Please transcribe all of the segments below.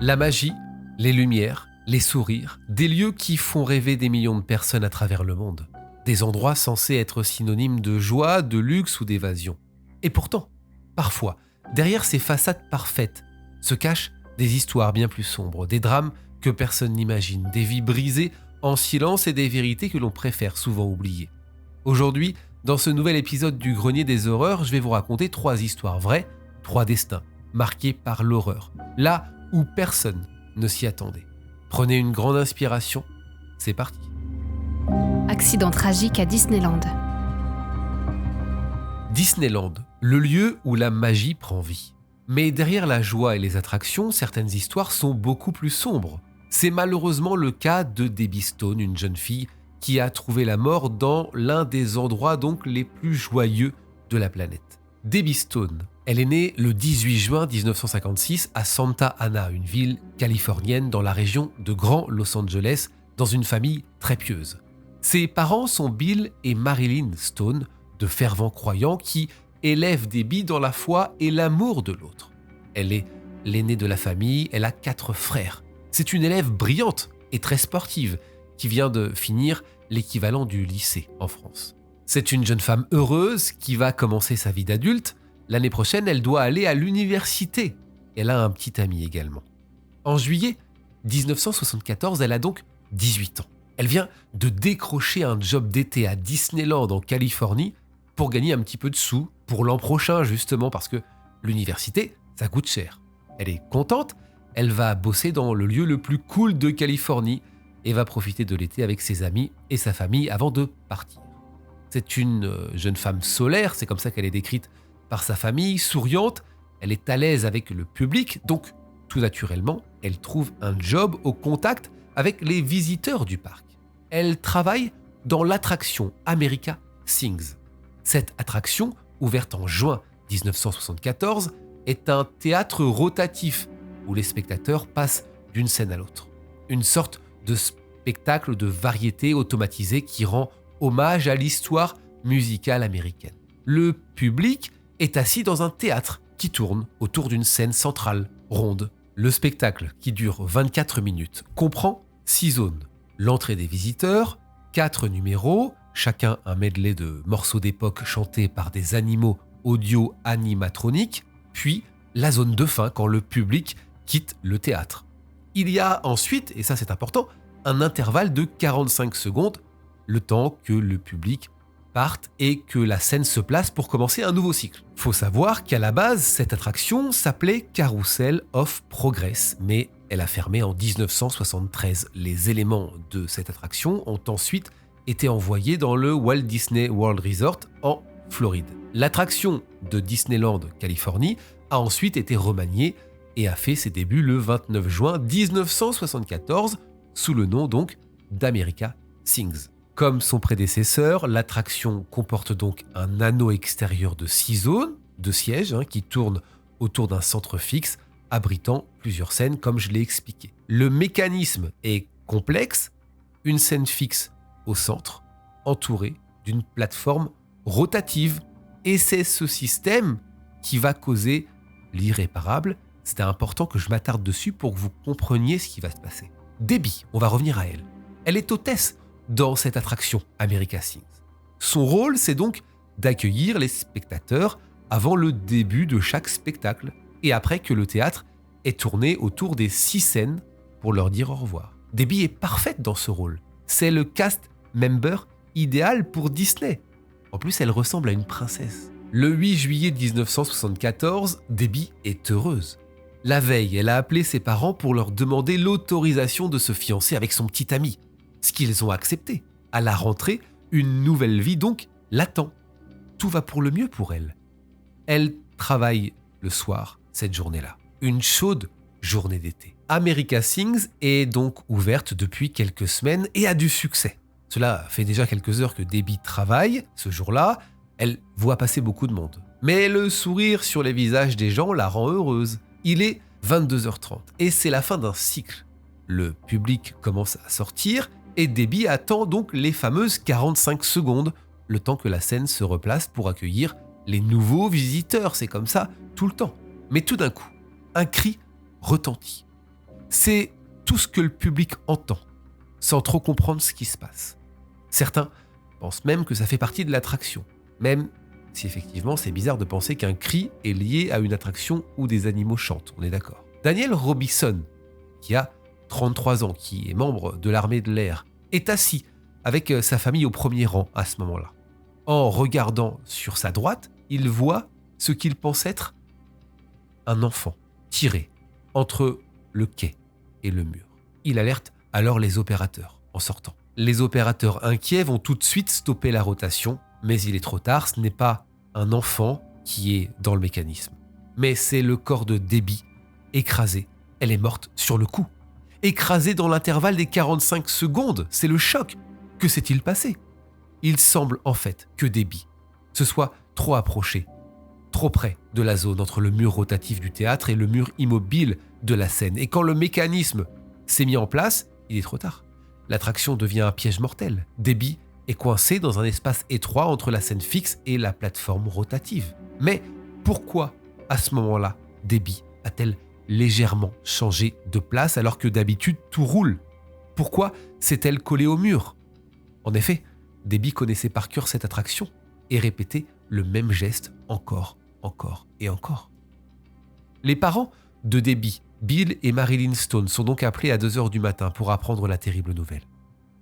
La magie, les lumières, les sourires, des lieux qui font rêver des millions de personnes à travers le monde. Des endroits censés être synonymes de joie, de luxe ou d'évasion. Et pourtant, parfois, derrière ces façades parfaites, se cachent des histoires bien plus sombres, des drames que personne n'imagine, des vies brisées en silence et des vérités que l'on préfère souvent oublier. Aujourd'hui, dans ce nouvel épisode du Grenier des Horreurs, je vais vous raconter 3 histoires vraies, 3 destins, marqués par l'horreur, là où personne ne s'y attendait. Prenez une grande inspiration, c'est parti. Accident tragique à Disneyland. Disneyland, le lieu où la magie prend vie. Mais derrière la joie et les attractions, certaines histoires sont beaucoup plus sombres. C'est malheureusement le cas de Debbie Stone, une jeune fille qui a trouvé la mort dans l'un des endroits donc les plus joyeux de la planète. Debbie Stone, elle est née le 18 juin 1956 à Santa Ana, une ville californienne dans la région de Grand Los Angeles, dans une famille très pieuse. Ses parents sont Bill et Marilyn Stone, de fervents croyants qui élèvent Debbie dans la foi et l'amour de l'autre. Elle est l'aînée de la famille, elle a 4 frères. C'est une élève brillante et très sportive qui vient de finir l'équivalent du lycée en France. C'est une jeune femme heureuse qui va commencer sa vie d'adulte. L'année prochaine, elle doit aller à l'université. Elle a un petit ami également. En juillet 1974, elle a donc 18 ans. Elle vient de décrocher un job d'été à Disneyland en Californie pour gagner un petit peu de sous pour l'an prochain justement parce que l'université, ça coûte cher. Elle est contente, elle va bosser dans le lieu le plus cool de Californie et va profiter de l'été avec ses amis et sa famille avant de partir. C'est une jeune femme solaire, c'est comme ça qu'elle est décrite par sa famille, souriante, elle est à l'aise avec le public, donc tout naturellement, elle trouve un job au contact avec les visiteurs du parc. Elle travaille dans l'attraction America Sings. Cette attraction, ouverte en juin 1974, est un théâtre rotatif où les spectateurs passent d'une scène à l'autre. Une sorte de spectacle de variété automatisé qui rend hommage à l'histoire musicale américaine. Le public est assis dans un théâtre qui tourne autour d'une scène centrale, ronde. Le spectacle, qui dure 24 minutes, comprend 6 zones. L'entrée des visiteurs, 4 numéros, chacun un medley de morceaux d'époque chantés par des animaux audio-animatroniques, puis la zone de fin quand le public quitte le théâtre. Il y a ensuite, et ça c'est important, un intervalle de 45 secondes, le temps que le public parte et que la scène se place pour commencer un nouveau cycle. Faut savoir qu'à la base, cette attraction s'appelait Carousel of Progress, mais elle a fermé en 1973. Les éléments de cette attraction ont ensuite été envoyés dans le Walt Disney World Resort en Floride. L'attraction de Disneyland Californie a ensuite été remaniée et a fait ses débuts le 29 juin 1974 sous le nom donc d'America Sings. Comme son prédécesseur, l'attraction comporte donc un anneau extérieur de 6 zones de sièges qui tournent autour d'un centre fixe abritant plusieurs scènes comme je l'ai expliqué. Le mécanisme est complexe, une scène fixe au centre, entourée d'une plateforme rotative. Et c'est ce système qui va causer l'irréparable. C'était important que je m'attarde dessus pour que vous compreniez ce qui va se passer. Debbie, on va revenir à elle. Elle est hôtesse dans cette attraction America Sings. Son rôle, c'est donc d'accueillir les spectateurs avant le début de chaque spectacle et après que le théâtre ait tourné autour des 6 scènes pour leur dire au revoir. Debbie est parfaite dans ce rôle. C'est le cast member idéal pour Disney. En plus, elle ressemble à une princesse. Le 8 juillet 1974, Debbie est heureuse. La veille, elle a appelé ses parents pour leur demander l'autorisation de se fiancer avec son petit ami, ce qu'ils ont accepté. À la rentrée, une nouvelle vie donc l'attend. Tout va pour le mieux pour elle. Elle travaille le soir cette journée-là. Une chaude journée d'été. America Sings est donc ouverte depuis quelques semaines et a du succès. Cela fait déjà quelques heures que Debbie travaille. Ce jour-là, elle voit passer beaucoup de monde. Mais le sourire sur les visages des gens la rend heureuse. Il est 22h30 et c'est la fin d'un cycle. Le public commence à sortir et Debbie attend donc les fameuses 45 secondes, le temps que la scène se replace pour accueillir les nouveaux visiteurs. C'est comme ça tout le temps. Mais tout d'un coup, un cri retentit. C'est tout ce que le public entend, sans trop comprendre ce qui se passe. Certains pensent même que ça fait partie de l'attraction, même si effectivement c'est bizarre de penser qu'un cri est lié à une attraction où des animaux chantent, on est d'accord. Daniel Robinson, qui a 33 ans, qui est membre de l'armée de l'air, est assis avec sa famille au premier rang à ce moment-là. En regardant sur sa droite, il voit ce qu'il pense être un enfant tiré entre le quai et le mur. Il alerte alors les opérateurs en sortant. Les opérateurs inquiets vont tout de suite stopper la rotation, mais il est trop tard, ce n'est pas un enfant qui est dans le mécanisme, mais c'est le corps de Debbie, écrasée. Elle est morte sur le coup. Écrasée dans l'intervalle des 45 secondes, c'est le choc. Que s'est-il passé ? Il semble en fait que Debbie se soit trop approchée, trop près de la zone entre le mur rotatif du théâtre et le mur immobile de la scène. Et quand le mécanisme s'est mis en place, il est trop tard. L'attraction devient un piège mortel. Debbie est coincée dans un espace étroit entre la scène fixe et la plateforme rotative. Mais pourquoi, à ce moment-là, Debbie a-t-elle légèrement changé de place alors que d'habitude tout roule ? Pourquoi s'est-elle collée au mur ? En effet, Debbie connaissait par cœur cette attraction et répétait le même geste encore et encore. Les parents de Debbie, Bill et Marilyn Stone, sont donc appelés à 2h du matin pour apprendre la terrible nouvelle.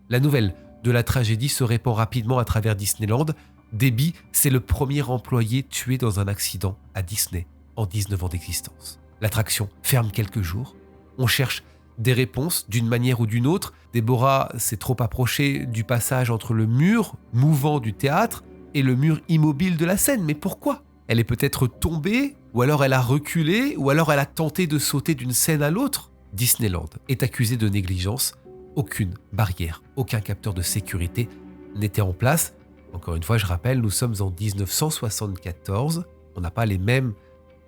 La nouvelle de la tragédie se répand rapidement à travers Disneyland. Debbie, c'est le premier employé tué dans un accident à Disney en 19 ans d'existence. L'attraction ferme quelques jours. On cherche des réponses d'une manière ou d'une autre. Deborah s'est trop approchée du passage entre le mur mouvant du théâtre et le mur immobile de la scène. Mais pourquoi ? Elle est peut-être tombée, ou alors elle a reculé, ou alors elle a tenté de sauter d'une scène à l'autre. Disneyland est accusé de négligence. Aucune barrière, aucun capteur de sécurité n'était en place. Encore une fois, je rappelle, nous sommes en 1974. On n'a pas les mêmes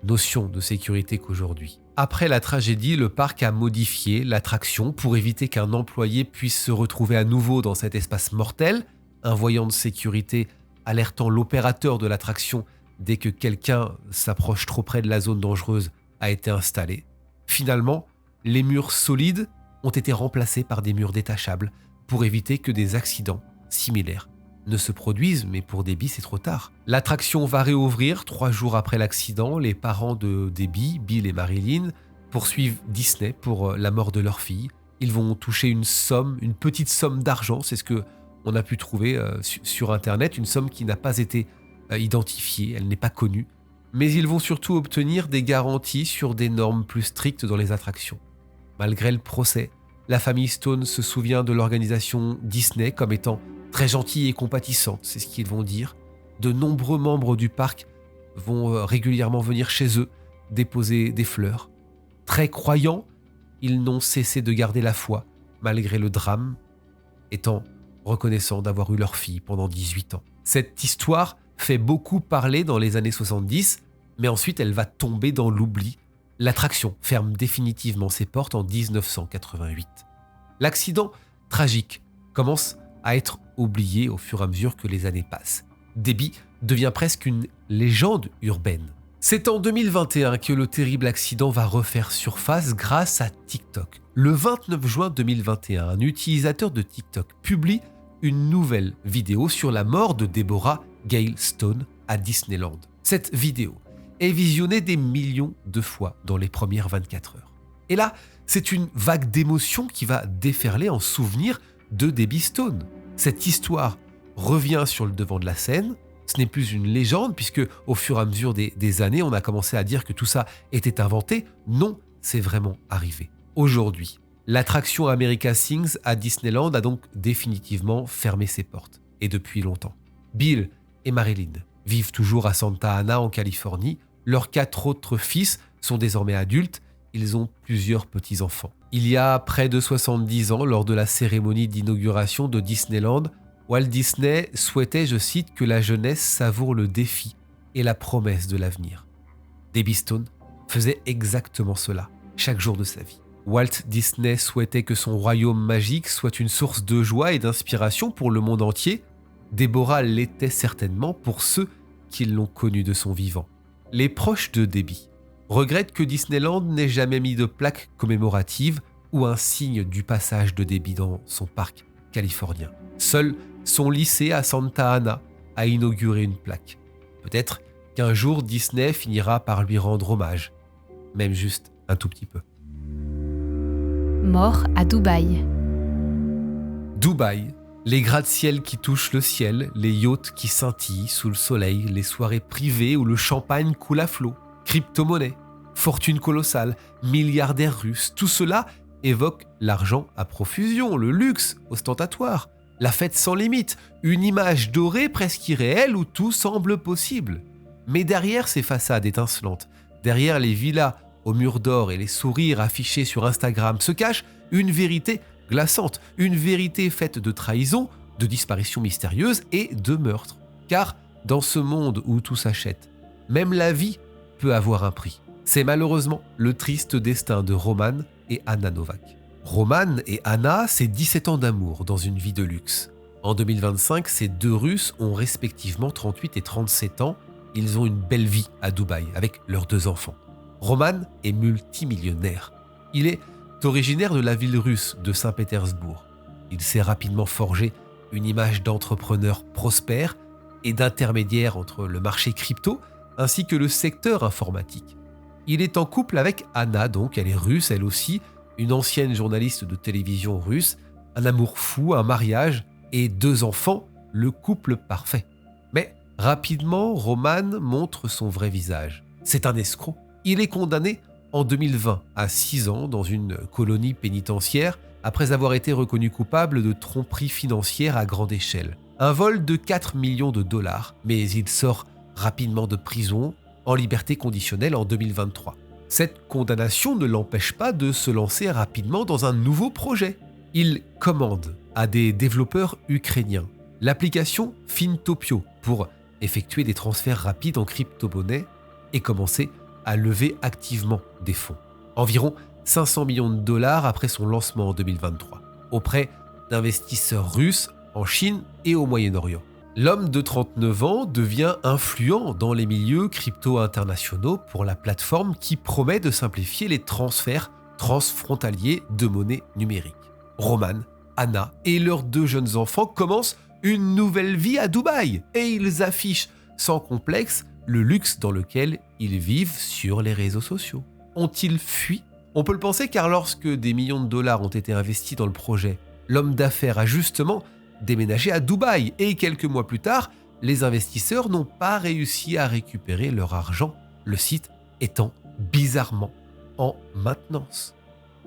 notions de sécurité qu'aujourd'hui. Après la tragédie, le parc a modifié l'attraction pour éviter qu'un employé puisse se retrouver à nouveau dans cet espace mortel. Un voyant de sécurité alertant l'opérateur de l'attraction dès que quelqu'un s'approche trop près de la zone dangereuse a été installé. Finalement, les murs solides ont été remplacés par des murs détachables pour éviter que des accidents similaires ne se produisent, mais pour Debbie, c'est trop tard. L'attraction va réouvrir 3 jours après l'accident. Les parents de Debbie, Bill et Marilyn, poursuivent Disney pour la mort de leur fille. Ils vont toucher une petite somme d'argent, c'est ce qu'on a pu trouver sur Internet, une somme qui n'a pas été identifiée, elle n'est pas connue. Mais ils vont surtout obtenir des garanties sur des normes plus strictes dans les attractions. Malgré le procès, la famille Stone se souvient de l'organisation Disney comme étant très gentille et compatissante, c'est ce qu'ils vont dire. De nombreux membres du parc vont régulièrement venir chez eux déposer des fleurs. Très croyants, ils n'ont cessé de garder la foi, malgré le drame, étant reconnaissants d'avoir eu leur fille pendant 18 ans. Cette histoire fait beaucoup parler dans les années 70, mais ensuite elle va tomber dans l'oubli. L'attraction ferme définitivement ses portes en 1988. L'accident tragique commence à être oublié au fur et à mesure que les années passent. Debbie devient presque une légende urbaine. C'est en 2021 que le terrible accident va refaire surface grâce à TikTok. Le 29 juin 2021, un utilisateur de TikTok publie une nouvelle vidéo sur la mort de Deborah Gail Stone à Disneyland. Cette vidéo est visionnée des millions de fois dans les premières 24 heures. Et là, c'est une vague d'émotions qui va déferler en souvenir de Debbie Stone. Cette histoire revient sur le devant de la scène. Ce n'est plus une légende puisque au fur et à mesure des années, on a commencé à dire que tout ça était inventé. Non, c'est vraiment arrivé. Aujourd'hui, l'attraction America Sings à Disneyland a donc définitivement fermé ses portes. Et depuis longtemps. Bill et Marilyn vivent toujours à Santa Ana en Californie. Leurs 4 autres fils sont désormais adultes. Ils ont plusieurs petits-enfants. Il y a près de 70 ans, lors de la cérémonie d'inauguration de Disneyland, Walt Disney souhaitait, je cite, que la jeunesse savoure le défi et la promesse de l'avenir. Debbie Stone faisait exactement cela, chaque jour de sa vie. Walt Disney souhaitait que son royaume magique soit une source de joie et d'inspiration pour le monde entier. Deborah l'était certainement pour ceux qui l'ont connue de son vivant. Les proches de Debbie regrettent que Disneyland n'ait jamais mis de plaque commémorative ou un signe du passage de débit dans son parc californien. Seul son lycée à Santa Ana a inauguré une plaque. Peut-être qu'un jour Disney finira par lui rendre hommage, même juste un tout petit peu. Mort à Dubaï. Dubaï, les gratte-ciel qui touchent le ciel, les yachts qui scintillent sous le soleil, les soirées privées où le champagne coule à flot, crypto-monnaie, fortune colossale, milliardaires russes, tout cela évoque l'argent à profusion, le luxe ostentatoire, la fête sans limite, une image dorée presque irréelle où tout semble possible. Mais derrière ces façades étincelantes, derrière les villas aux murs d'or et les sourires affichés sur Instagram, se cache une vérité glaçante, une vérité faite de trahison, de disparitions mystérieuses et de meurtres. Car dans ce monde où tout s'achète, même la vie peut avoir un prix. C'est malheureusement le triste destin de Roman et Anna Novak. Roman et Anna, c'est 17 ans d'amour dans une vie de luxe. En 2025, ces deux Russes ont respectivement 38 et 37 ans. Ils ont une belle vie à Dubaï avec leurs deux enfants. Roman est multimillionnaire. Il est originaire de la ville russe de Saint-Pétersbourg. Il s'est rapidement forgé une image d'entrepreneur prospère et d'intermédiaire entre le marché crypto ainsi que le secteur informatique. Il est en couple avec Anna, donc elle est russe elle aussi, une ancienne journaliste de télévision russe, un amour fou, un mariage et deux enfants, le couple parfait. Mais rapidement, Roman montre son vrai visage. C'est un escroc. Il est condamné en 2020 à 6 ans dans une colonie pénitentiaire après avoir été reconnu coupable de tromperie financière à grande échelle. Un vol de 4 millions de dollars, mais il sort rapidement de prison en liberté conditionnelle en 2023. Cette condamnation ne l'empêche pas de se lancer rapidement dans un nouveau projet. Il commande à des développeurs ukrainiens l'application Fintopio pour effectuer des transferts rapides en crypto-monnaie et commencer à lever activement des fonds. Environ 500 millions de dollars après son lancement en 2023, auprès d'investisseurs russes en Chine et au Moyen-Orient. L'homme de 39 ans devient influent dans les milieux crypto-internationaux pour la plateforme qui promet de simplifier les transferts transfrontaliers de monnaie numérique. Roman, Anna et leurs deux jeunes enfants commencent une nouvelle vie à Dubaï et ils affichent sans complexe le luxe dans lequel ils vivent sur les réseaux sociaux. Ont-ils fui ? On peut le penser car lorsque des millions de dollars ont été investis dans le projet, l'homme d'affaires a justement déménagé à Dubaï et quelques mois plus tard, les investisseurs n'ont pas réussi à récupérer leur argent, le site étant bizarrement en maintenance.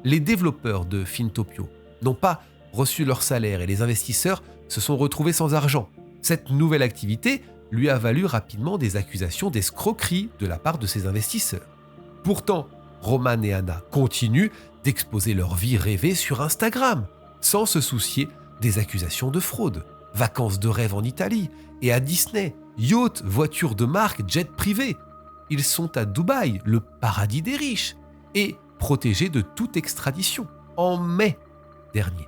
Les développeurs de Fintopio n'ont pas reçu leur salaire et les investisseurs se sont retrouvés sans argent. Cette nouvelle activité lui a valu rapidement des accusations d'escroquerie de la part de ses investisseurs. Pourtant, Roman et Anna continuent d'exposer leur vie rêvée sur Instagram, sans se soucier des accusations de fraude. Vacances de rêve en Italie et à Disney, yachts, voitures de marque, jets privés. Ils sont à Dubaï, le paradis des riches, et protégés de toute extradition. En mai dernier,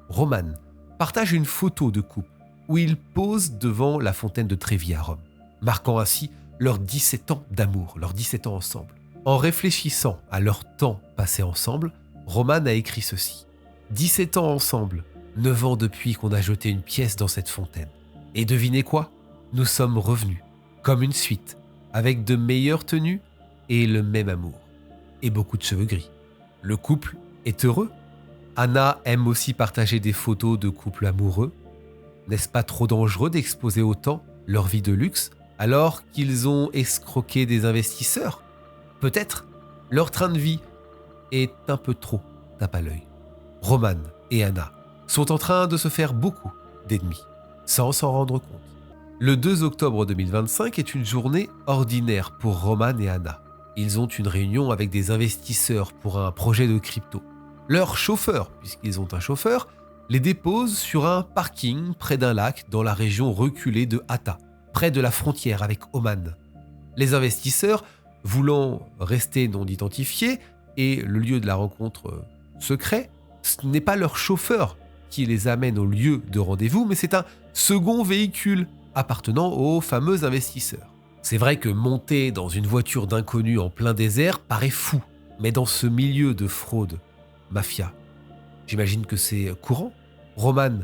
Roman partage une photo de couple où ils posent devant la fontaine de Trévi à Rome, marquant ainsi leurs 17 ans d'amour, leurs 17 ans ensemble. En réfléchissant à leur temps passé ensemble, Roman a écrit ceci. 17 ans ensemble, 9 ans depuis qu'on a jeté une pièce dans cette fontaine. Et devinez quoi ? Nous sommes revenus, comme une suite, avec de meilleures tenues et le même amour. Et beaucoup de cheveux gris. Le couple est heureux. Anna aime aussi partager des photos de couples amoureux. N'est-ce pas trop dangereux d'exposer autant leur vie de luxe alors qu'ils ont escroqué des investisseurs ? Peut-être leur train de vie est un peu trop tape à l'œil. Roman et Anna sont en train de se faire beaucoup d'ennemis, sans s'en rendre compte. Le 2 octobre 2025 est une journée ordinaire pour Roman et Anna. Ils ont une réunion avec des investisseurs pour un projet de crypto. Leur chauffeur, puisqu'ils ont un chauffeur, les dépose sur un parking près d'un lac dans la région reculée de Hatta, près de la frontière avec Oman. Les investisseurs, voulant rester non identifiés et le lieu de la rencontre secret, ce n'est pas leur chauffeur qui les amène au lieu de rendez-vous, mais c'est un second véhicule appartenant aux fameux investisseurs. C'est vrai que monter dans une voiture d'inconnu en plein désert paraît fou, mais dans ce milieu de fraude, mafia J'imagine que c'est courant. Roman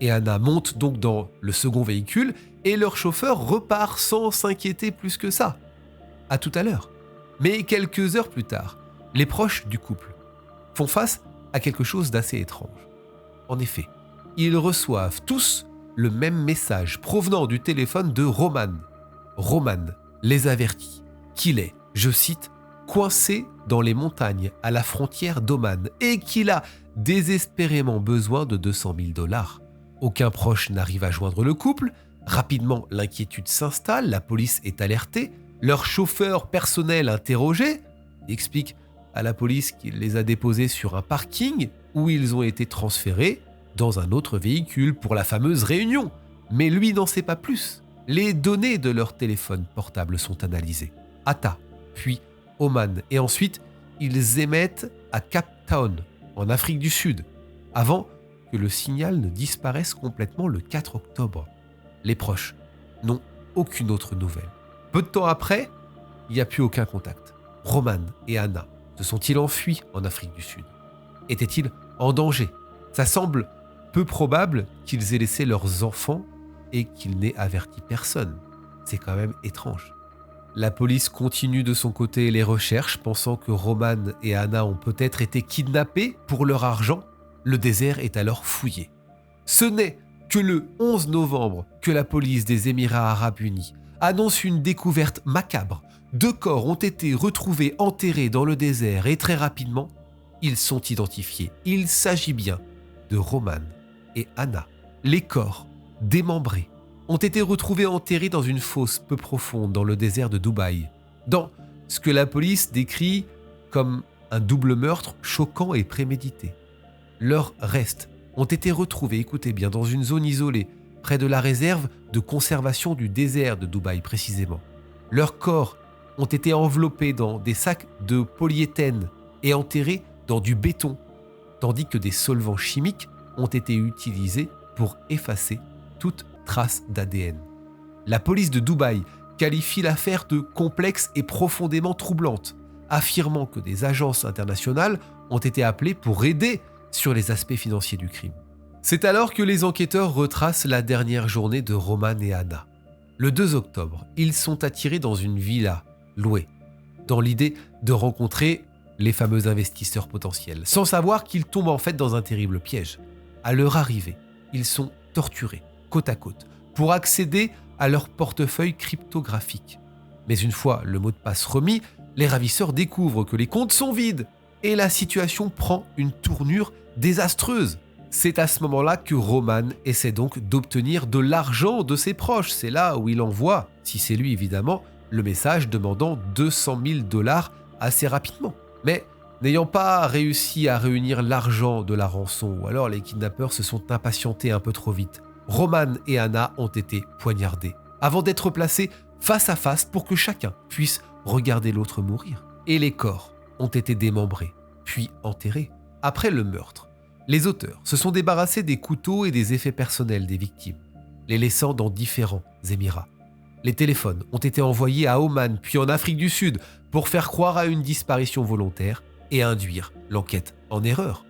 et Anna montent donc dans le second véhicule et leur chauffeur repart sans s'inquiéter plus que ça. À tout à l'heure. Mais quelques heures plus tard, les proches du couple font face à quelque chose d'assez étrange. En effet, ils reçoivent tous le même message provenant du téléphone de Roman. Roman les avertit qu'il est, je cite, coincé dans les montagnes à la frontière d'Oman et qu'il a désespérément besoin de 200 000 $. Aucun proche n'arrive à joindre le couple. Rapidement, l'inquiétude s'installe, la police est alertée. Leur chauffeur personnel interrogé explique à la police qu'il les a déposés sur un parking où ils ont été transférés dans un autre véhicule pour la fameuse réunion. Mais lui n'en sait pas plus. Les données de leur téléphone portable sont analysées. Atta, puis Oman, et ensuite ils émettent à Cape Town, en Afrique du Sud, avant que le signal ne disparaisse complètement le 4 octobre. Les proches n'ont aucune autre nouvelle. Peu de temps après, il n'y a plus aucun contact. Roman et Anna se sont-ils enfuis en Afrique du Sud? Étaient-ils en danger? Ça semble peu probable qu'ils aient laissé leurs enfants et qu'ils n'aient averti personne. C'est quand même étrange. La police continue de son côté les recherches, pensant que Roman et Anna ont peut-être été kidnappés pour leur argent. Le désert est alors fouillé. Ce n'est que le 11 novembre que la police des Émirats arabes unis annonce une découverte macabre. 2 corps ont été retrouvés enterrés dans le désert et très rapidement, ils sont identifiés. Il s'agit bien de Roman et Anna. Les corps, démembrés, ont été retrouvés enterrés dans une fosse peu profonde dans le désert de Dubaï, dans ce que la police décrit comme un double meurtre choquant et prémédité. Leurs restes ont été retrouvés, écoutez bien, dans une zone isolée, près de la réserve de conservation du désert de Dubaï précisément. Leurs corps ont été enveloppés dans des sacs de polyéthène et enterrés dans du béton, tandis que des solvants chimiques ont été utilisés pour effacer toute trace d'ADN. La police de Dubaï qualifie l'affaire de complexe et profondément troublante, affirmant que des agences internationales ont été appelées pour aider sur les aspects financiers du crime. C'est alors que les enquêteurs retracent la dernière journée de Roman et Anna. Le 2 octobre, ils sont attirés dans une villa louée, dans l'idée de rencontrer les fameux investisseurs potentiels, sans savoir qu'ils tombent en fait dans un terrible piège. À leur arrivée, ils sont torturés, côte à côte, pour accéder à leur portefeuille cryptographique. Mais une fois le mot de passe remis, les ravisseurs découvrent que les comptes sont vides et la situation prend une tournure désastreuse. C'est à ce moment-là que Roman essaie donc d'obtenir de l'argent de ses proches. C'est là où il envoie, si c'est lui évidemment, le message demandant 200 000 $ assez rapidement. Mais n'ayant pas réussi à réunir l'argent de la rançon, ou alors les kidnappeurs se sont impatientés un peu trop vite, Roman et Anna ont été poignardés, avant d'être placés face à face pour que chacun puisse regarder l'autre mourir. Et les corps ont été démembrés, puis enterrés. Après le meurtre, les auteurs se sont débarrassés des couteaux et des effets personnels des victimes, les laissant dans différents Émirats. Les téléphones ont été envoyés à Oman puis en Afrique du Sud pour faire croire à une disparition volontaire et induire l'enquête en erreur.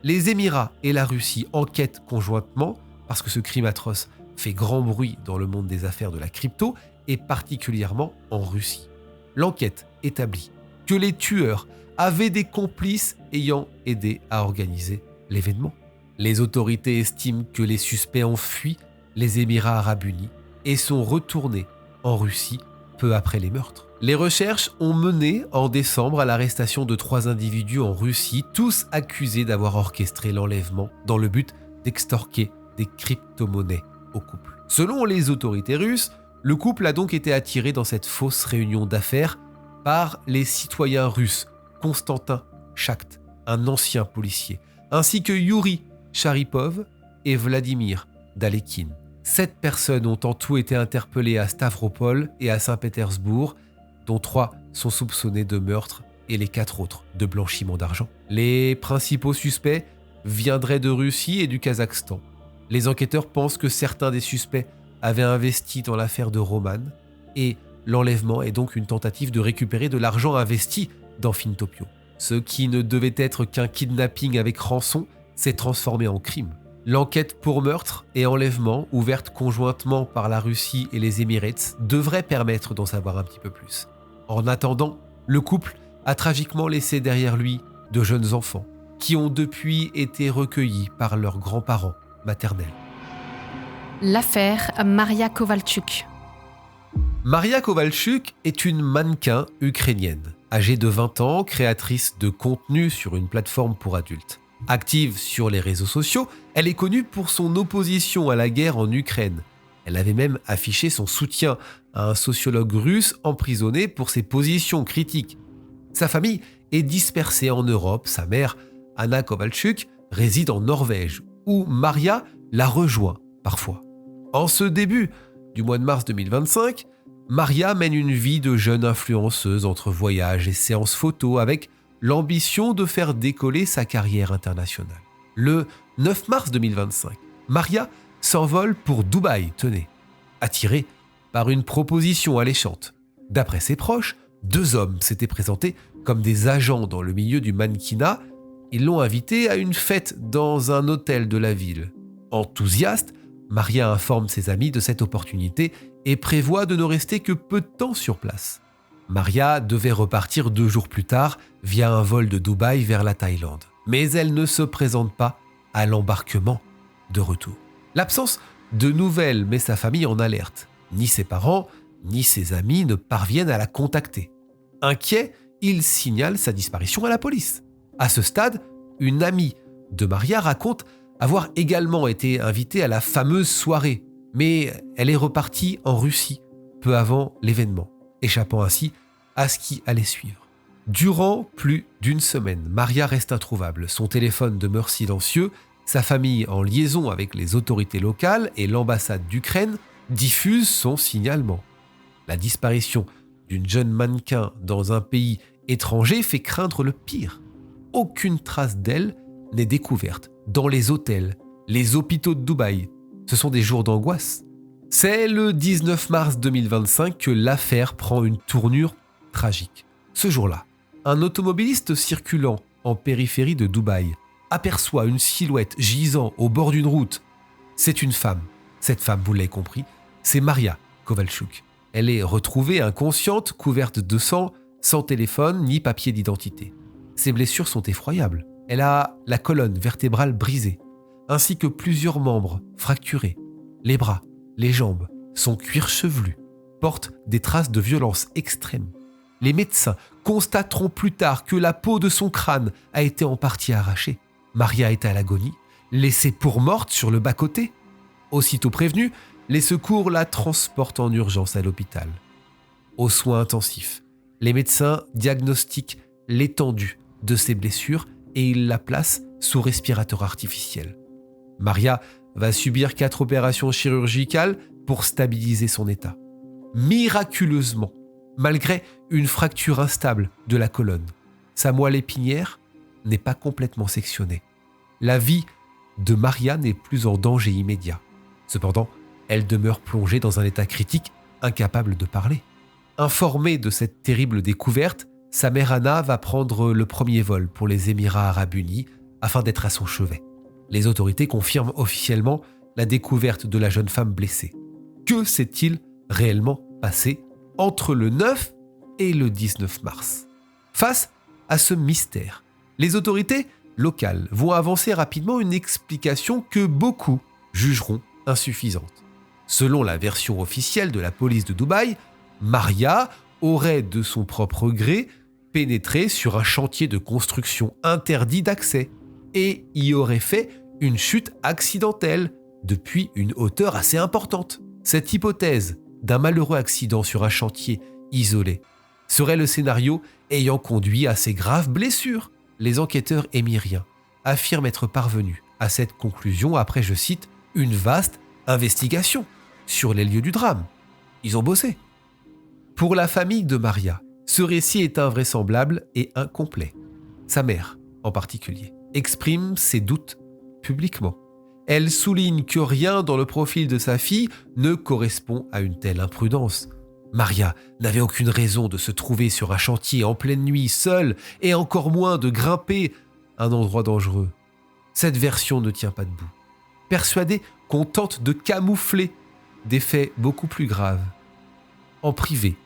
Les Émirats et la Russie enquêtent conjointement parce que ce crime atroce fait grand bruit dans le monde des affaires de la crypto et particulièrement en Russie. L'enquête établit que les tueurs avaient des complices ayant aidé à organiser l'événement. Les autorités estiment que les suspects ont fui les Émirats arabes unis et sont retournés en Russie peu après les meurtres. Les recherches ont mené en décembre à l'arrestation de 3 individus en Russie, tous accusés d'avoir orchestré l'enlèvement dans le but d'extorquer des crypto-monnaies au couple. Selon les autorités russes, le couple a donc été attiré dans cette fausse réunion d'affaires par les citoyens russes Konstantin Chakt, un ancien policier, ainsi que Yuri Sharipov et Vladimir Dalekin. 7 personnes ont en tout été interpellées à Stavropol et à Saint-Pétersbourg, dont 3 sont soupçonnés de meurtre et les 4 autres de blanchiment d'argent. Les principaux suspects viendraient de Russie et du Kazakhstan. Les enquêteurs pensent que certains des suspects avaient investi dans l'affaire de Roman et l'enlèvement est donc une tentative de récupérer de l'argent investi dans Fintopio. Ce qui ne devait être qu'un kidnapping avec rançon s'est transformée en crime. L'enquête pour meurtre et enlèvement, ouverte conjointement par la Russie et les Émirats, devrait permettre d'en savoir un petit peu plus. En attendant, le couple a tragiquement laissé derrière lui de jeunes enfants qui ont depuis été recueillis par leurs grands-parents maternels. L'affaire Maria Kovalchuk. Maria Kovalchuk est une mannequin ukrainienne, âgée de 20 ans, créatrice de contenu sur une plateforme pour adultes. Active sur les réseaux sociaux, elle est connue pour son opposition à la guerre en Ukraine. Elle avait même affiché son soutien à un sociologue russe emprisonné pour ses positions critiques. Sa famille est dispersée en Europe. Sa mère, Anna Kovalchuk, réside en Norvège, où Maria la rejoint parfois. En ce début du mois de mars 2025, Maria mène une vie de jeune influenceuse entre voyages et séances photos avec l'ambition de faire décoller sa carrière internationale. Le 9 mars 2025, Maria s'envole pour Dubaï, tenez, attirée par une proposition alléchante. D'après ses proches, 2 hommes s'étaient présentés comme des agents dans le milieu du mannequinat. Ils l'ont invitée à une fête dans un hôtel de la ville. Enthousiaste, Maria informe ses amis de cette opportunité et prévoit de ne rester que peu de temps sur place. Maria devait repartir 2 jours plus tard via un vol de Dubaï vers la Thaïlande. Mais elle ne se présente pas à l'embarquement de retour. L'absence de nouvelles met sa famille en alerte. Ni ses parents, ni ses amis ne parviennent à la contacter. Inquiet, il signale sa disparition à la police. À ce stade, une amie de Maria raconte avoir également été invitée à la fameuse soirée, mais elle est repartie en Russie peu avant l'événement, échappant ainsi à ce qui allait suivre. Durant plus d'1 semaine, Maria reste introuvable. Son téléphone demeure silencieux. Sa famille, en liaison avec les autorités locales et l'ambassade d'Ukraine, diffuse son signalement. La disparition d'une jeune mannequin dans un pays étranger fait craindre le pire. Aucune trace d'elle n'est découverte dans les hôtels, les hôpitaux de Dubaï. Ce sont des jours d'angoisse. C'est le 19 mars 2025 que l'affaire prend une tournure tragique. Ce jour-là, un automobiliste circulant en périphérie de Dubaï aperçoit une silhouette gisant au bord d'une route. C'est une femme. Cette femme, vous l'avez compris, c'est Maria Kovalchuk. Elle est retrouvée inconsciente, couverte de sang, sans téléphone ni papier d'identité. Ses blessures sont effroyables. Elle a la colonne vertébrale brisée, ainsi que plusieurs membres fracturés. Les bras, les jambes, son cuir chevelu portent des traces de violence extrême. Les médecins constateront plus tard que la peau de son crâne a été en partie arrachée. Maria est à l'agonie, laissée pour morte sur le bas-côté. Aussitôt prévenue, les secours la transportent en urgence à l'hôpital. Aux soins intensifs, les médecins diagnostiquent l'étendue de ses blessures et ils la placent sous respirateur artificiel. Maria va subir 4 opérations chirurgicales pour stabiliser son état. Miraculeusement, malgré une fracture instable de la colonne, sa moelle épinière n'est pas complètement sectionnée. La vie de Maria n'est plus en danger immédiat. Cependant, elle demeure plongée dans un état critique, incapable de parler. Informée de cette terrible découverte, sa mère Anna va prendre le premier vol pour les Émirats arabes unis afin d'être à son chevet. Les autorités confirment officiellement la découverte de la jeune femme blessée. Que s'est-il réellement passé entre le 9 et le 19 mars? Face à ce mystère, les autorités locales vont avancer rapidement une explication que beaucoup jugeront insuffisante. Selon la version officielle de la police de Dubaï, Maria aurait de son propre gré pénétré sur un chantier de construction interdit d'accès et y aurait fait une chute accidentelle depuis une hauteur assez importante. Cette hypothèse d'un malheureux accident sur un chantier isolé serait le scénario ayant conduit à ces graves blessures. Les enquêteurs émiriens affirment être parvenus à cette conclusion après, je cite, une vaste investigation sur les lieux du drame. Ils ont bossé. Pour la famille de Maria, ce récit est invraisemblable et incomplet. Sa mère, en particulier, exprime ses doutes publiquement. Elle souligne que rien dans le profil de sa fille ne correspond à une telle imprudence. Maria n'avait aucune raison de se trouver sur un chantier en pleine nuit, seule, et encore moins de grimper un endroit dangereux. cette version ne tient pas debout. Persuadée qu'on tente de camoufler des faits beaucoup plus graves. En privé,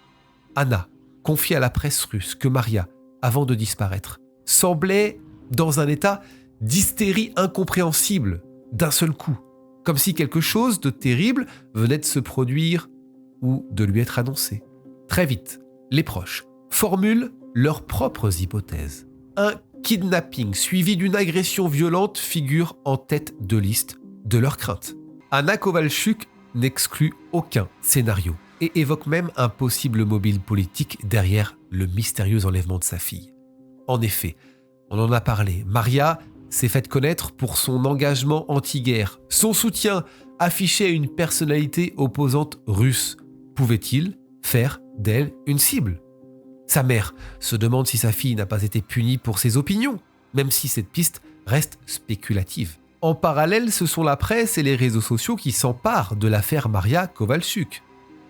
Anna confie à la presse russe que Maria, avant de disparaître, semblait dans un état d'hystérie incompréhensible d'un seul coup, comme si quelque chose de terrible venait de se produire ou de lui être annoncé. Très vite, les proches formulent leurs propres hypothèses. Un kidnapping suivi d'une agression violente figure en tête de liste de leurs craintes. Anna Kovalchuk n'exclut aucun scénario et évoque même un possible mobile politique derrière le mystérieux enlèvement de sa fille. En effet, on en a parlé, Maria s'est faite connaître pour son engagement anti-guerre. Son soutien affiché à une personnalité opposante russe. Pouvait-il faire d'elle une cible ? Sa mère se demande si sa fille n'a pas été punie pour ses opinions, même si cette piste reste spéculative. En parallèle, ce sont la presse et les réseaux sociaux qui s'emparent de l'affaire Maria Kovalchuk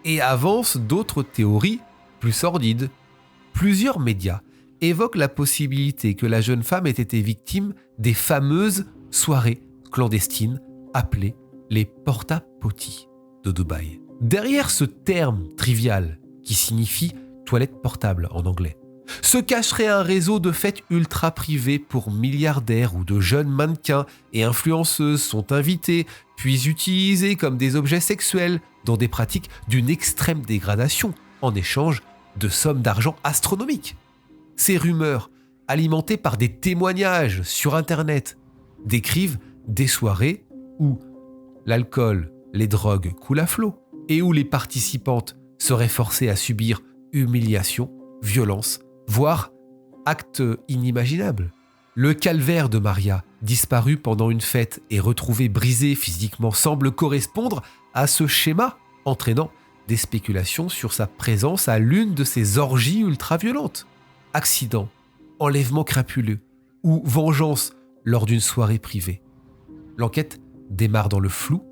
et avancent d'autres théories plus sordides. Plusieurs médias évoquent la possibilité que la jeune femme ait été victime des fameuses soirées clandestines appelées les porta potty de Dubaï. Derrière ce terme trivial qui signifie toilette portable en anglais, se cacherait un réseau de fêtes ultra privées pour milliardaires où de jeunes mannequins et influenceuses sont invités puis utilisés comme des objets sexuels dans des pratiques d'une extrême dégradation en échange de sommes d'argent astronomiques. Ces rumeurs, alimentées par des témoignages sur Internet, décrivent des soirées où l'alcool, les drogues coulent à flot et où les participantes seraient forcées à subir humiliation, violence, voire actes inimaginables. Le calvaire de Maria, disparu pendant une fête et retrouvé brisé physiquement, semble correspondre à ce schéma, entraînant des spéculations sur sa présence à l'une de ces orgies ultra-violentes. Accident, enlèvement crapuleux ou vengeance lors d'une soirée privée. L'enquête démarre dans le flou.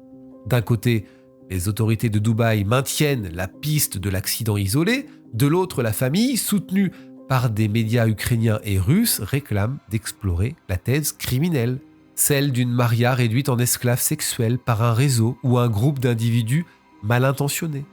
D'un côté, les autorités de Dubaï maintiennent la piste de l'accident isolé. De l'autre, la famille, soutenue par des médias ukrainiens et russes, réclame d'explorer la thèse criminelle, celle d'une Maria réduite en esclave sexuelle par un réseau ou un groupe d'individus mal intentionnés.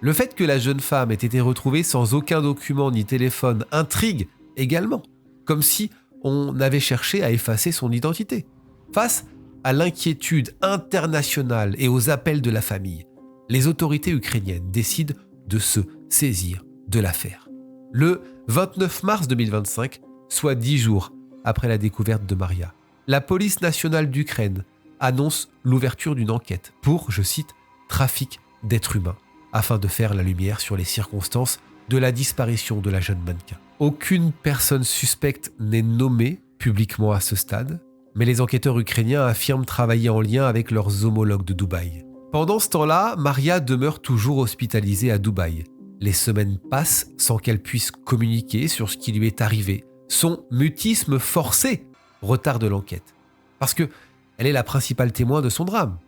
Le fait que la jeune femme ait été retrouvée sans aucun document ni téléphone intrigue également, comme si on avait cherché à effacer son identité. Face à l'inquiétude internationale et aux appels de la famille, les autorités ukrainiennes décident de se saisir de l'affaire. Le 29 mars 2025, soit 10 jours après la découverte de Maria, la police nationale d'Ukraine annonce l'ouverture d'une enquête pour, je cite, « trafic d'êtres humains » afin de faire la lumière sur les circonstances de la disparition de la jeune mannequin. Aucune personne suspecte n'est nommée publiquement à ce stade, mais les enquêteurs ukrainiens affirment travailler en lien avec leurs homologues de Dubaï. Pendant ce temps-là, Maria demeure toujours hospitalisée à Dubaï. Les semaines passent sans qu'elle puisse communiquer sur ce qui lui est arrivé. Son mutisme forcé retarde l'enquête, parce qu'elle est la principale témoin de son drame.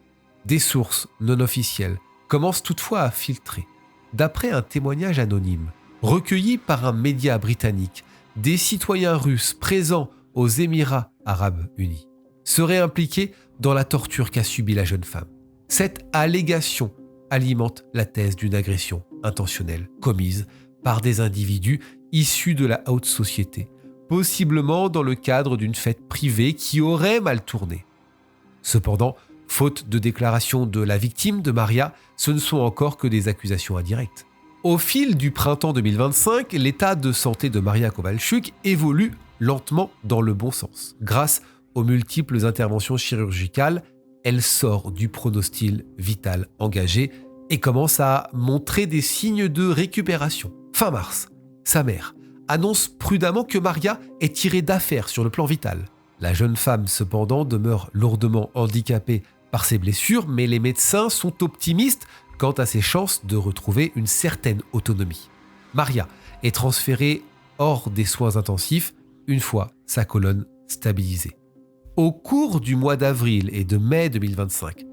Des sources non officielles commencent toutefois à filtrer. D'après un témoignage anonyme, recueilli par un média britannique, des citoyens russes présents aux Émirats arabes unis seraient impliqués dans la torture qu'a subie la jeune femme. Cette allégation alimente la thèse d'une agression intentionnelle commise par des individus issus de la haute société, possiblement dans le cadre d'une fête privée qui aurait mal tourné. Cependant, faute de déclaration de la victime de Maria, ce ne sont encore que des accusations indirectes. Au fil du printemps 2025, l'état de santé de Maria Kovalchuk évolue lentement dans le bon sens. Grâce aux multiples interventions chirurgicales, elle sort du pronostic vital engagé et commence à montrer des signes de récupération. Fin mars, sa mère annonce prudemment que Maria est tirée d'affaire sur le plan vital. La jeune femme, cependant, demeure lourdement handicapée par ses blessures, mais les médecins sont optimistes quant à ses chances de retrouver une certaine autonomie. Maria est transférée hors des soins intensifs une fois sa colonne stabilisée. Au cours du mois d'avril et de mai 2025,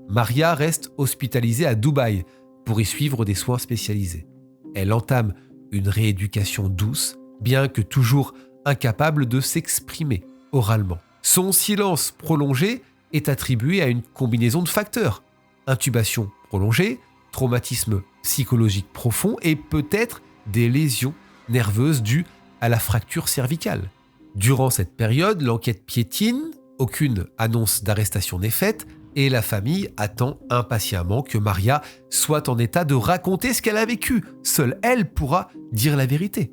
Maria reste hospitalisée à Dubaï pour y suivre des soins spécialisés. Elle entame une rééducation douce, bien que toujours incapable de s'exprimer oralement. Son silence prolongé est attribué à une combinaison de facteurs. Intubation prolongée, traumatisme psychologique profond et peut-être des lésions nerveuses dues à la fracture cervicale. Durant cette période, l'enquête piétine, aucune annonce d'arrestation n'est faite et la famille attend impatiemment que Maria soit en état de raconter ce qu'elle a vécu. Seule elle pourra dire la vérité.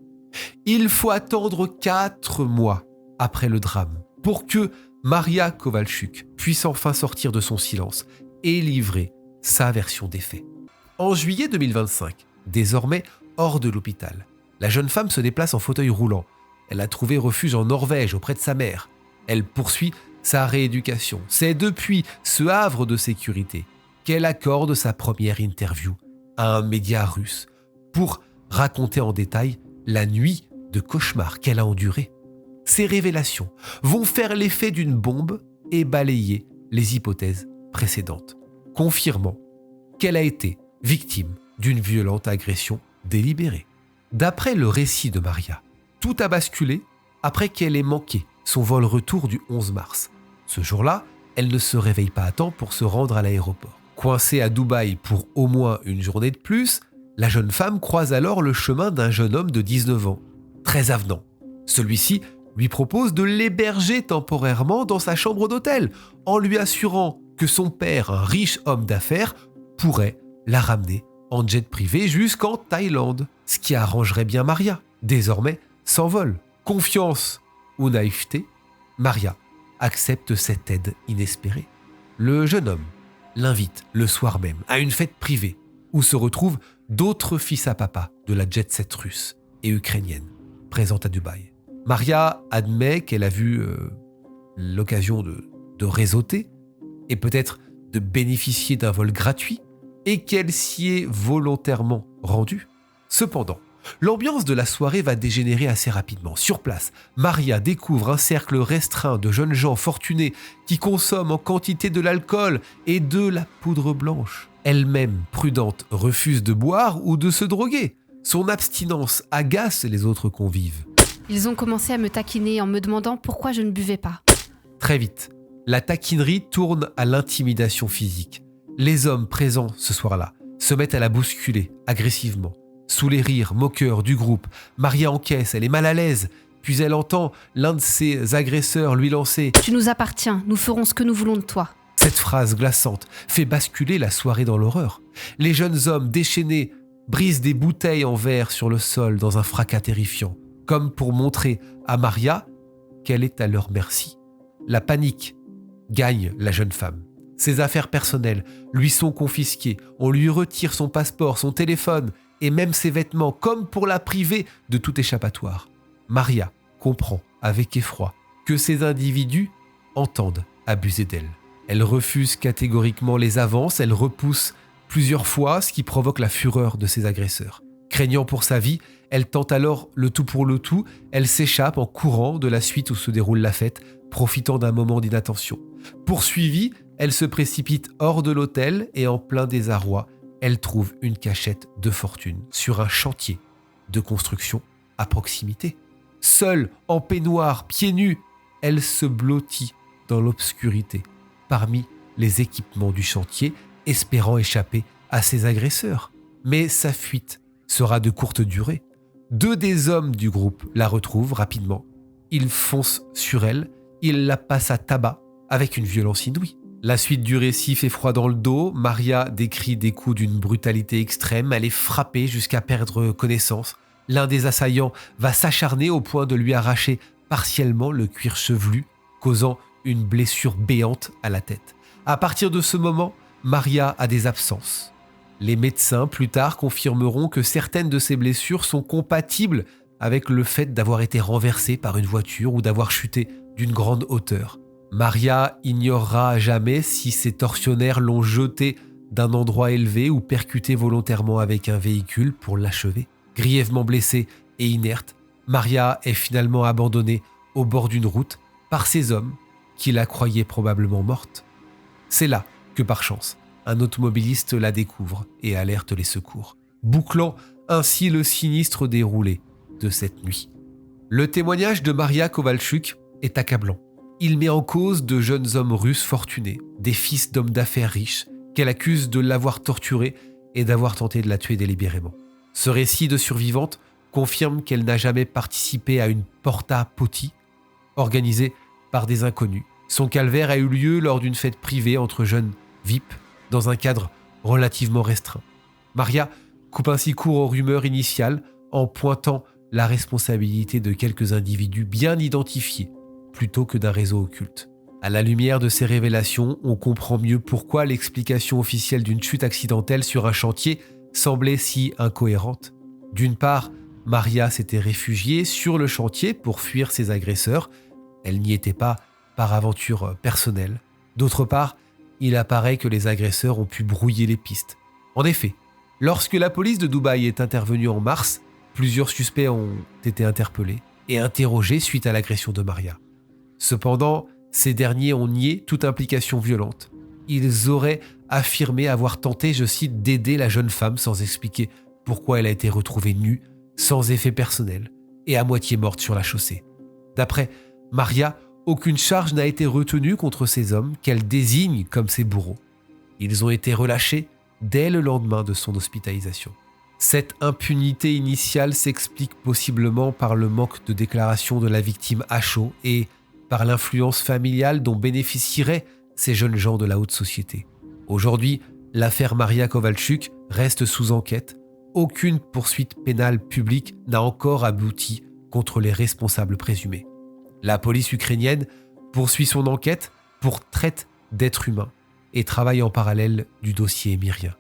Il faut attendre 4 mois après le drame pour que Maria Kowalczuk puisse enfin sortir de son silence et livrer sa version des faits. En juillet 2025, désormais hors de l'hôpital, la jeune femme se déplace en fauteuil roulant. Elle a trouvé refuge en Norvège auprès de sa mère. Elle poursuit sa rééducation. C'est depuis ce havre de sécurité qu'elle accorde sa première interview à un média russe pour raconter en détail la nuit de cauchemar qu'elle a endurée. Ces révélations vont faire l'effet d'une bombe et balayer les hypothèses précédentes, confirmant qu'elle a été victime d'une violente agression délibérée. D'après le récit de Maria, tout a basculé après qu'elle ait manqué son vol retour du 11 mars. Ce jour-là, elle ne se réveille pas à temps pour se rendre à l'aéroport. Coincée à Dubaï pour au moins une journée de plus, la jeune femme croise alors le chemin d'un jeune homme de 19 ans, très avenant. Celui-ci lui propose de l'héberger temporairement dans sa chambre d'hôtel, en lui assurant que son père, un riche homme d'affaires, pourrait la ramener en jet privé jusqu'en Thaïlande, ce qui arrangerait bien Maria, désormais sans vol. Confiance ou naïveté, Maria accepte cette aide inespérée. Le jeune homme l'invite le soir même à une fête privée où se retrouvent d'autres fils à papa de la jet-set russe et ukrainienne présente à Dubaï. Maria admet qu'elle a vu l'occasion de réseauter et peut-être de bénéficier d'un vol gratuit et qu'elle s'y est volontairement rendue. Cependant, l'ambiance de la soirée va dégénérer assez rapidement. Sur place, Maria découvre un cercle restreint de jeunes gens fortunés qui consomment en quantité de l'alcool et de la poudre blanche. Elle-même, prudente, refuse de boire ou de se droguer. Son abstinence agace les autres convives. Ils ont commencé à me taquiner en me demandant pourquoi je ne buvais pas. Très vite, la taquinerie tourne à l'intimidation physique. Les hommes présents ce soir-là se mettent à la bousculer agressivement. Sous les rires moqueurs du groupe, Maria encaisse, elle est mal à l'aise, puis elle entend l'un de ses agresseurs lui lancer « Tu nous appartiens, nous ferons ce que nous voulons de toi. » Cette phrase glaçante fait basculer la soirée dans l'horreur. Les jeunes hommes déchaînés brisent des bouteilles en verre sur le sol dans un fracas terrifiant, comme pour montrer à Maria qu'elle est à leur merci. La panique gagne la jeune femme. Ses affaires personnelles lui sont confisquées, on lui retire son passeport, son téléphone et même ses vêtements, comme pour la priver de tout échappatoire. Maria comprend avec effroi que ces individus entendent abuser d'elle. Elle refuse catégoriquement les avances, elle repousse plusieurs fois, ce qui provoque la fureur de ses agresseurs. Craignant pour sa vie, elle tente alors le tout pour le tout, elle s'échappe en courant de la suite où se déroule la fête, profitant d'un moment d'inattention. Poursuivie, elle se précipite hors de l'hôtel et en plein désarroi, elle trouve une cachette de fortune sur un chantier de construction à proximité. Seule, en peignoir, pieds nus, elle se blottit dans l'obscurité parmi les équipements du chantier, espérant échapper à ses agresseurs. Mais sa fuite sera de courte durée. 2 des hommes du groupe la retrouvent rapidement. Ils foncent sur elle, ils la passent à tabac avec une violence inouïe. La suite du récit fait froid dans le dos. Maria décrit des coups d'une brutalité extrême. Elle est frappée jusqu'à perdre connaissance. L'un des assaillants va s'acharner au point de lui arracher partiellement le cuir chevelu, causant une blessure béante à la tête. À partir de ce moment, Maria a des absences. Les médecins, plus tard, confirmeront que certaines de ces blessures sont compatibles avec le fait d'avoir été renversée par une voiture ou d'avoir chuté d'une grande hauteur. Maria ignorera jamais si ces tortionnaires l'ont jetée d'un endroit élevé ou percuté volontairement avec un véhicule pour l'achever. Grièvement blessée et inerte, Maria est finalement abandonnée au bord d'une route par ces hommes qui la croyaient probablement morte. C'est là que, par chance, un automobiliste la découvre et alerte les secours, bouclant ainsi le sinistre déroulé de cette nuit. Le témoignage de Maria Kowalczuk est accablant. Il met en cause de jeunes hommes russes fortunés, des fils d'hommes d'affaires riches, qu'elle accuse de l'avoir torturée et d'avoir tenté de la tuer délibérément. Ce récit de survivante confirme qu'elle n'a jamais participé à une porta potty organisée par des inconnus. Son calvaire a eu lieu lors d'une fête privée entre jeunes VIP dans un cadre relativement restreint. Maria coupe ainsi court aux rumeurs initiales en pointant la responsabilité de quelques individus bien identifiés plutôt que d'un réseau occulte. À la lumière de ces révélations, on comprend mieux pourquoi l'explication officielle d'une chute accidentelle sur un chantier semblait si incohérente. D'une part, Maria s'était réfugiée sur le chantier pour fuir ses agresseurs. Elle n'y était pas par aventure personnelle. D'autre part, il apparaît que les agresseurs ont pu brouiller les pistes. En effet, lorsque la police de Dubaï est intervenue en mars, plusieurs suspects ont été interpellés et interrogés suite à l'agression de Maria. Cependant, ces derniers ont nié toute implication violente. Ils auraient affirmé avoir tenté, je cite, d'aider la jeune femme sans expliquer pourquoi elle a été retrouvée nue, sans effet personnel et à moitié morte sur la chaussée. D'après Maria, aucune charge n'a été retenue contre ces hommes qu'elle désigne comme ses bourreaux. Ils ont été relâchés dès le lendemain de son hospitalisation. Cette impunité initiale s'explique possiblement par le manque de déclaration de la victime à chaud et par l'influence familiale dont bénéficieraient ces jeunes gens de la haute société. Aujourd'hui, l'affaire Maria Kovalchuk reste sous enquête. Aucune poursuite pénale publique n'a encore abouti contre les responsables présumés. La police ukrainienne poursuit son enquête pour traite d'êtres humains et travaille en parallèle du dossier émirien.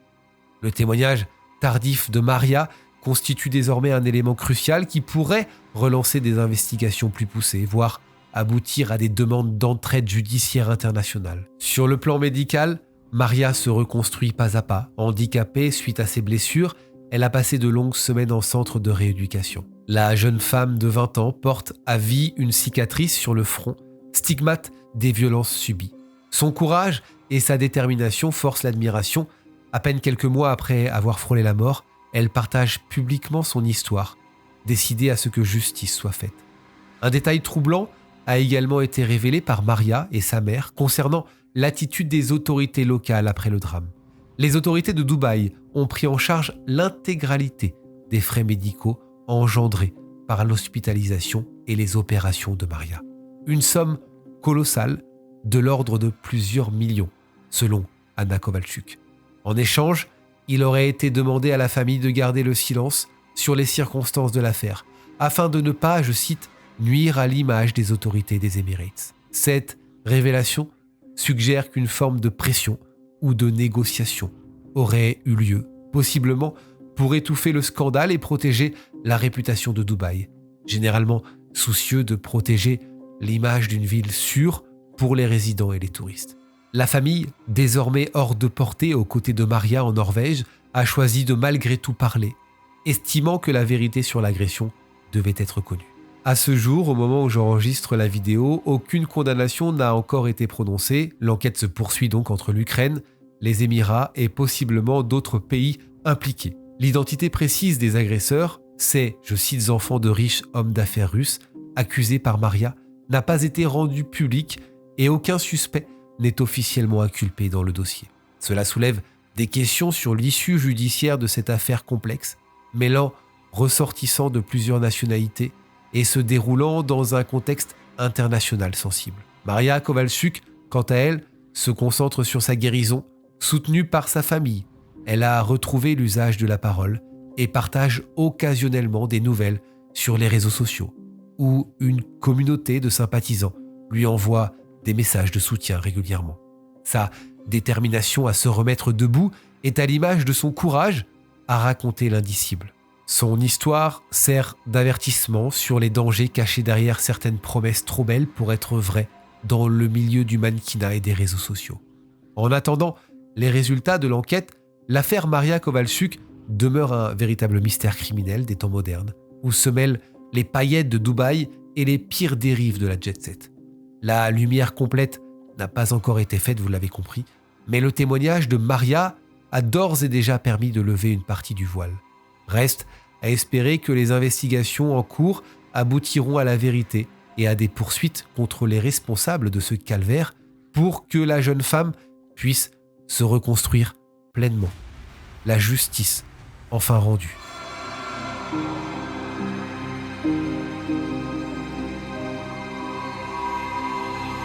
Le témoignage tardif de Maria constitue désormais un élément crucial qui pourrait relancer des investigations plus poussées, voire aboutir à des demandes d'entraide judiciaire internationale. Sur le plan médical, Maria se reconstruit pas à pas. Handicapée suite à ses blessures, elle a passé de longues semaines en centre de rééducation. La jeune femme de 20 ans porte à vie une cicatrice sur le front, stigmate des violences subies. Son courage et sa détermination forcent l'admiration. À peine quelques mois après avoir frôlé la mort, elle partage publiquement son histoire, décidée à ce que justice soit faite. Un détail troublant a également été révélé par Maria et sa mère concernant l'attitude des autorités locales après le drame. Les autorités de Dubaï ont pris en charge l'intégralité des frais médicaux engendrés par l'hospitalisation et les opérations de Maria. Une somme colossale de l'ordre de plusieurs millions, selon Anna Kovalchuk. En échange, il aurait été demandé à la famille de garder le silence sur les circonstances de l'affaire, afin de ne pas, je cite, nuire à l'image des autorités des Emirates. Cette révélation suggère qu'une forme de pression ou de négociation aurait eu lieu, possiblement pour étouffer le scandale et protéger la réputation de Dubaï, généralement soucieux de protéger l'image d'une ville sûre pour les résidents et les touristes. La famille, désormais hors de portée aux côtés de Maria en Norvège, a choisi de malgré tout parler, estimant que la vérité sur l'agression devait être connue. À ce jour, au moment où j'enregistre la vidéo, aucune condamnation n'a encore été prononcée. L'enquête se poursuit donc entre l'Ukraine, les Émirats et possiblement d'autres pays impliqués. L'identité précise des agresseurs, ces, je cite, enfants de riches hommes d'affaires russes, accusés par Maria, n'a pas été rendue publique et aucun suspect n'est officiellement inculpé dans le dossier. Cela soulève des questions sur l'issue judiciaire de cette affaire complexe, mêlant ressortissants de plusieurs nationalités et se déroulant dans un contexte international sensible. Maria Kovalchuk, quant à elle, se concentre sur sa guérison, soutenue par sa famille. Elle a retrouvé l'usage de la parole et partage occasionnellement des nouvelles sur les réseaux sociaux, où une communauté de sympathisants lui envoie des messages de soutien régulièrement. Sa détermination à se remettre debout est à l'image de son courage à raconter l'indicible. Son histoire sert d'avertissement sur les dangers cachés derrière certaines promesses trop belles pour être vraies dans le milieu du mannequinat et des réseaux sociaux. En attendant les résultats de l'enquête, l'affaire Maria Kovalchuk demeure un véritable mystère criminel des temps modernes, où se mêlent les paillettes de Dubaï et les pires dérives de la jet-set. La lumière complète n'a pas encore été faite, vous l'avez compris, mais le témoignage de Maria a d'ores et déjà permis de lever une partie du voile. Reste à espérer que les investigations en cours aboutiront à la vérité et à des poursuites contre les responsables de ce calvaire pour que la jeune femme puisse se reconstruire pleinement. La justice enfin rendue.